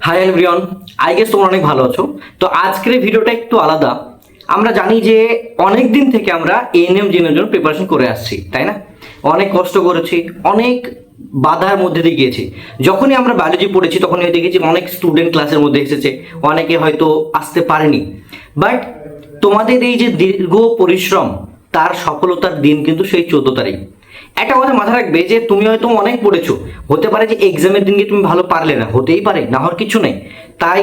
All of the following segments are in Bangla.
হাই এভরিওয়ান, আই গেস তোমরা অনেক ভালো আছো। তো আজকের এই ভিডিওটা একটু আলাদা। আমরা জানি যে অনেক দিন থেকে আমরা এএনএম জিনের জন্য প্রিপারেশন করে আসছি, তাই না? অনেক কষ্ট করেছি, অনেক বাধার মধ্যে দিয়ে গিয়েছি। যখনই আমরা বায়োলজি পড়েছি তখনই দেখেছি অনেক স্টুডেন্ট ক্লাসের মধ্যে এসেছে, অনেকে হয়তো আসতে পারেনি। বাট তোমাদের এই যে দীর্ঘ পরিশ্রম, তার সফলতার দিন কিন্তু সেই 14 তারিখ। একটা কথা মাথায় রাখবে যে তুমি হয়তো অনেক পড়েছো, হতে পারে যে এক্সামের দিনকে তুমি ভালো পারলে না, হতেই পারে, না হওয়ার কিছু নেই। তাই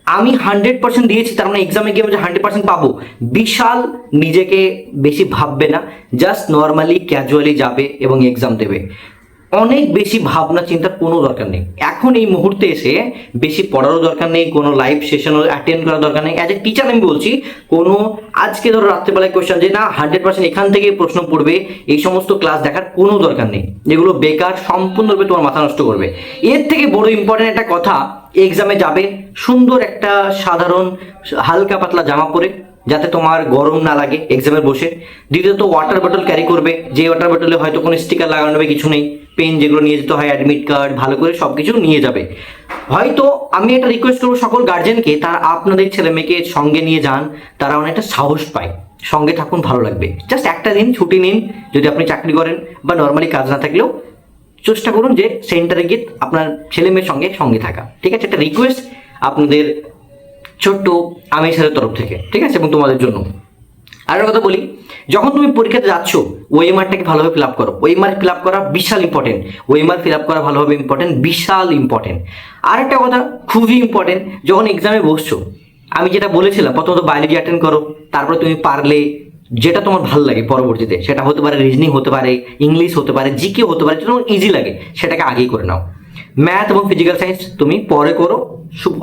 আমি 100% দিয়েছি, তার মানে এক্সামে গিয়ে আমি যে 100% পাবো, বিশাল নিজেকে বেশি ভাববে না। জাস্ট নর্মালি ক্যাজুয়ালি যাবে এবং এক্সাম দেবে। অনেক বেশি ভাবনা চিন্তার কোনো দরকার নেই। এখন এই মুহূর্তে এসে বেশি পড়ারও দরকার নেই, কোনো লাইভ সেশনও অ্যাটেন্ড করার দরকার নেই। অ্যাজ এ টিচার আমি বলছি, কোনো আজকে ধরো রাত্রেবেলায় কোয়েশ্চেন যে না 100% এখান থেকে প্রশ্ন পড়বে, এই সমস্ত ক্লাস দেখার কোনো দরকার নেই। যেগুলো বেকার, সম্পূর্ণরূপে তোমার মাথা নষ্ট করবে। এর থেকে বড় ইম্পর্টেন্ট একটা কথা, এক্সামে যাবে সুন্দর একটা সাধারণ হালকা পাতলা জামা পরে, যাতে তোমার গরম না লাগে এক্সামে বসে। দ্বিতীয়ত ওয়াটার বটল ক্যারি করবে, যে ওয়াটার বটলে হয়তো কোনো স্টিকার লাগানো হবে কিছু নেই। পেন যেগুলো নিয়ে যেতে হয়, অ্যাডমিট কার্ড, ভালো করে সব কিছু নিয়ে যাবে। হয়তো আমি একটা রিকোয়েস্ট করবো সকল গার্জেনকে, তারা আপনাদের ছেলে মেয়েকে সঙ্গে নিয়ে যান, তারা অনেকটা সাহস পায়। সঙ্গে থাকুন, ভালো লাগবে। জাস্ট একটা দিন ছুটি নিন, যদি আপনি চাকরি করেন বা নর্মালি কাজ না থাকলেও চেষ্টা করুন যে সেন্টারে গিয়ে আপনার ছেলে মেয়ের সঙ্গে সঙ্গে থাকা। ঠিক আছে, একটা রিকোয়েস্ট আপনাদের ছোট্ট আমি স্যারের তরফ থেকে, ঠিক আছে, এবং তোমাদের জন্য। আর একটা কথা বলি, যখন তুমি পরীক্ষাতে যাচ্ছ, ওএমআরটাকে ভালোভাবে ফিল আপ করো। ওএমআর ফিল আপ করা বিশাল ইম্পর্টেন্ট। ওএমআর ফিল আপ করা ভালোভাবে ইম্পর্টেন্ট, বিশাল ইম্পর্টেন্ট। আর একটা কথা খুবই ইম্পর্টেন্ট, যখন এক্সামে বসছো, আমি যেটা বলেছিলাম, প্রথমত বায়োলজি অ্যাটেন্ড করো, তারপরে তুমি পারলে যেটা তোমার ভালো লাগে পরবর্তীতে, সেটা হতে পারে রিজনিং, হতে পারে ইংলিশ, হতে পারে জিকে, হতে পারে যেটা ইজি লাগে সেটাকে আগেই করে নাও। ম্যাথ এবং ফিজিক্যাল সায়েন্স তুমি পরে করো,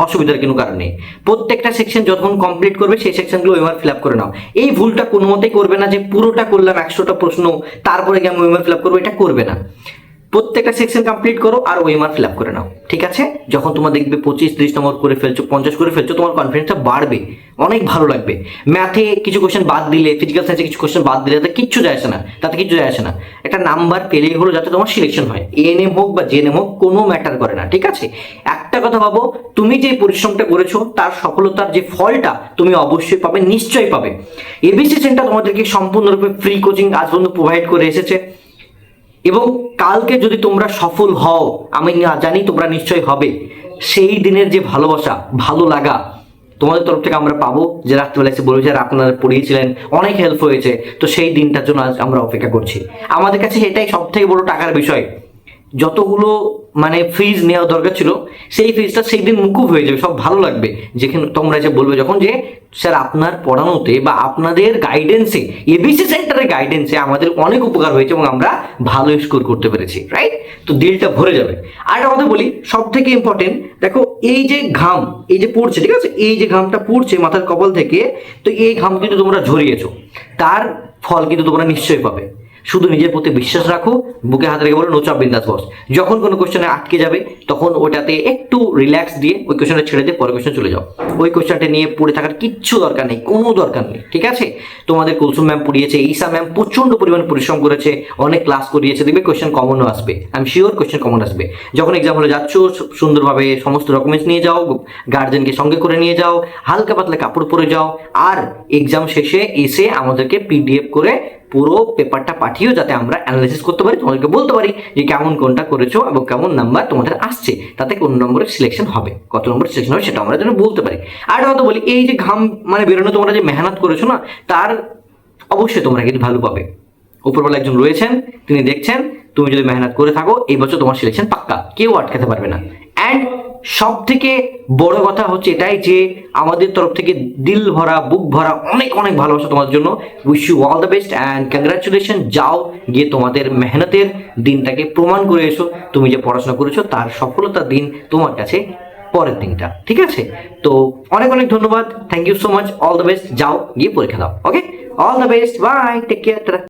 অসুবিধার কোনো কারণ নেই। প্রত্যেকটা সেকশন যখন কমপ্লিট করবে সেই সেকশনগুলো ওএমআর ফিল আপ করে নাও। এই ভুলটা কোনো মতেই করবে না যে পুরোটা করলাম 100টা প্রশ্ন তারপরে গিয়ে আমি ওএমআর ফিল আপ করবো, এটা করবে না। প্রত্যেকটা সেকশন কমপ্লিট করো আর ওএমআর ফিল আপ করে নাও, ঠিক আছে? যখন তোমার দেখবে 25-30 নম্বর করে ফেলছো, 50 করে ফেলছো, তোমার কনফিডেন্সটা বাড়বে, অনেক ভালো লাগবে। ম্যাথে কিছু কোশ্চেন বাদ দিলে, ফিজিক্যাল সায়েন্সে কিছু কোশ্চেন বাদ দিলে, তাতে কিচ্ছু যায় আসে না, তাতে কিচ্ছু যায় আসে না। একটা নাম্বার পেলেই হলো, যাতে তোমার সিলেকশন হয়। এএনএম হোক বা জেএনএম হোক, কোনো ম্যাটার করে না, ঠিক আছে? একটা কথা ভাবো, তুমি যে পরিশ্রমটা করেছো তার সফলতার যে ফলটা তুমি অবশ্যই পাবে, নিশ্চয়ই পাবে। এবিসি সেন্টার তোমাদেরকে সম্পূর্ণরূপে ফ্রি কোচিং আজ পর্যন্ত প্রোভাইড করে এসেছে, এবং কালকে যদি তোমরা সফল হও, আমি জানি তোমরা নিশ্চয়ই হবে, সেই দিনের যে ভালোবাসা, ভালো লাগা তোমাদের তরফ থেকে আমরা পাবো, যে রাত্রিবেলা এসে বলবে যে আপনারা পড়িয়েছিলেন, অনেক হেল্প হয়েছে। তো সেই দিনটার জন্য আজ আমরা অপেক্ষা করছি। আমাদের কাছে এটাই সব থেকে বড় টাকার বিষয়। যতগুলো মানে ফিজ নেওয়া দরকার ছিল, সেই ফিজটা সেই দিন মুকুব হয়ে যাবে, সব ভালো লাগবে। যেখানে তোমরা এসে বলবে যখন যে স্যার আপনার পড়ানোতে বা আপনাদের গাইডেন্সে, এবিসি সেন্টারের গাইডেন্সে আমাদের অনেক উপকার হয়েছে এবং আমরা ভালো স্কোর করতে পেরেছি, রাইট? তো দিলটা ভরে যাবে। আর একটা কথা বলি, সব থেকে ইম্পর্টেন্ট, দেখো এই যে ঘাম, এই যে পড়ছে, ঠিক আছে, এই যে ঘামটা পড়ছে মাথার কপাল থেকে, তো এই ঘাম কিন্তু তোমরা ঝরিয়েছো, তার ফল কিন্তু তোমরা নিশ্চয়ই পাবে। শুধু নিজের প্রতি বিশ্বাস রাখো, বুকে হাত রেখে বলো নো চাপ বিন্দাস বস। যখন কোনো কোশ্চেনে আটকে যাবে, তখন ওটাতে একটু রিল্যাক্স দিয়ে ওই কোশ্চেনটা ছেড়ে দিয়ে পরের কোশ্চেন চলে যাও। ওই কোশ্চেনটা নিয়ে পড়ে থাকার কিচ্ছু দরকার নেই, কোনো দরকার নেই, ঠিক আছে? তোমাদের কুলসুম ম্যাম পড়িয়েছে, ঈশা ম্যাম প্রচন্ড পরিমাণে পরিশ্রম করেছে, অনেক ক্লাস করিয়েছে, দেখবে কোশ্চেন কমনও আসবে, I am sure question common আসবে। যখন এক্সাম হলে যাচ্ছ, সুন্দরভাবে সমস্ত ডকুমেন্টস নিয়ে যাও, গার্জেনকে সঙ্গে করে নিয়ে যাও, হালকা পাতলা কাপড় পরে যাও, আর এক্সাম শেষে এসে আমাদেরকে পিডিএফ করে পুরো পেপারটা পাঠিও, যাতে আমরা অ্যানালাইসিস করতে পারি, তোমাদেরকে বলতে পারি যে কেমন কোনটা করেছো এবং কেমন নাম্বার তোমাদের আসছে, তাতে কোন নম্বরের সিলেকশন হবে, কত নম্বর সিলেকশন হবে সেটা আমরা যেন বলতে পারি। আর একটা কথা বলি, এই যে ঘাম মানে বেরোনো, তোমরা যে মেহনত করেছো না, তার অবশ্যই তোমরা কিন্তু ভ্যালু পাবে। উপরবেলা একজন রয়েছেন, তিনি দেখছেন, তুমি যদি মেহনত করে থাকো, এই বছর তোমার সিলেকশন পাক্কা, কেউ আটকাতে পারবে না। অ্যান্ড সব থেকে বড় কথা হচ্ছে এটাই যে আমাদের তরফ থেকে দিল ভরা, বুক ভরা অনেক অনেক ভালোবাসা তোমার জন্য। Wish you all the best and congratulation. যাও গিয়ে তোমাদের মেহনতের দিনটাকে প্রমাণ করে এসো, তুমি যে পড়াশোনা করেছো তার সফলতার দিন তোমার কাছে পরের দিনটা, ঠিক আছে? তো অনেক অনেক ধন্যবাদ, thank you so much, all the best. যাও গিয়ে পরীক্ষা দাও, okay? All the best, bye, take care.